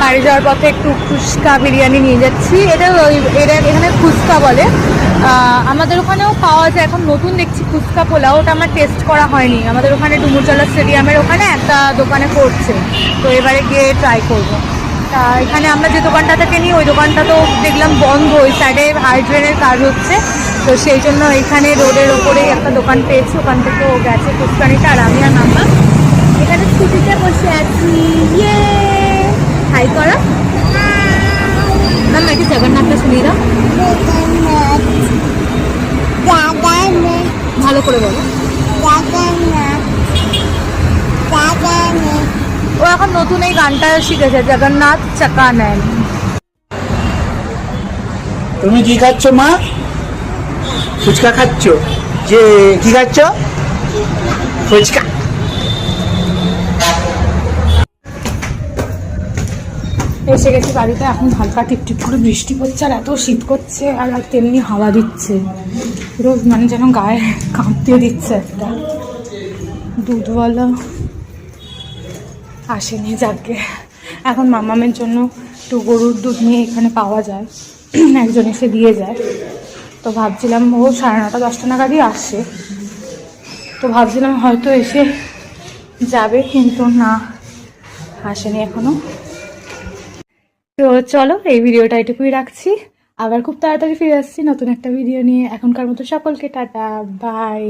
বাড়ি যাওয়ার পথে একটু ফুচকা বিরিয়ানি নিয়ে যাচ্ছি। এটা এখানে ফুচকা বলে, আমাদের ওখানেও পাওয়া যায়। এখন নতুন দেখছি ফুচকা পোলাও, ওটা আমার টেস্ট করা হয়নি। আমাদের ওখানে ডুমুরজলা স্টেডিয়ামের ওখানে একটা দোকানে করছে, তো এবারে গিয়ে ট্রাই করবো। তা এখানে আমরা যে দোকানটা থেকে নিই ওই দোকানটা তো দেখলাম বন্ধ, ওই সাইডে হাইড্রেনের কাজ হচ্ছে, তো সেই জন্য এখানে রোডের ওপরেই একটা দোকান পেয়েছি, ওখান থেকে ও গেছে ফুচকা নিতে, আর আমি আর নাম্বার এখানে স্কুটিতে বসে আছি। ইয়ে হাই করা ম্যাম, একটু জগন্নাথটা শুনিয়ে দাও, ভালো করে বলো। ও এখন নতুন এই গানটা শিখেছে, জগন্নাথ চাকা নেন। তুমি কি খাচ্ছ মা? ফুচকা খাচ্ছ? যে কি খাচ্ছ? ফুচকা। এসে গেছি বাড়িতে, এখন হালকা টিপটিপ করে বৃষ্টি পড়ছে, আর এত শীত করছে, আর তেমনি হাওয়া দিচ্ছে পুরো, মানে যেন গায়ে কাঁপতে দিচ্ছে। একটা দুধওয়ালা আসেনি, যাকে এখন মামামের জন্য একটু গরুর দুধ নিয়ে এখানে পাওয়া যায়, একজন এসে দিয়ে যায়। তো ভাবছিলাম ও 9:30 10টা নাগাদই আসে, তো ভাবছিলাম হয়তো এসে যাবে, কিন্তু না, আসেনি এখনো। তো চলো এই ভিডিওটা এটুকুই রাখছি, আবার খুব তাড়াতাড়ি ফিরে আসছি নতুন একটা ভিডিও নিয়ে। এখনকার মতো সকলকে টাটা, বাই।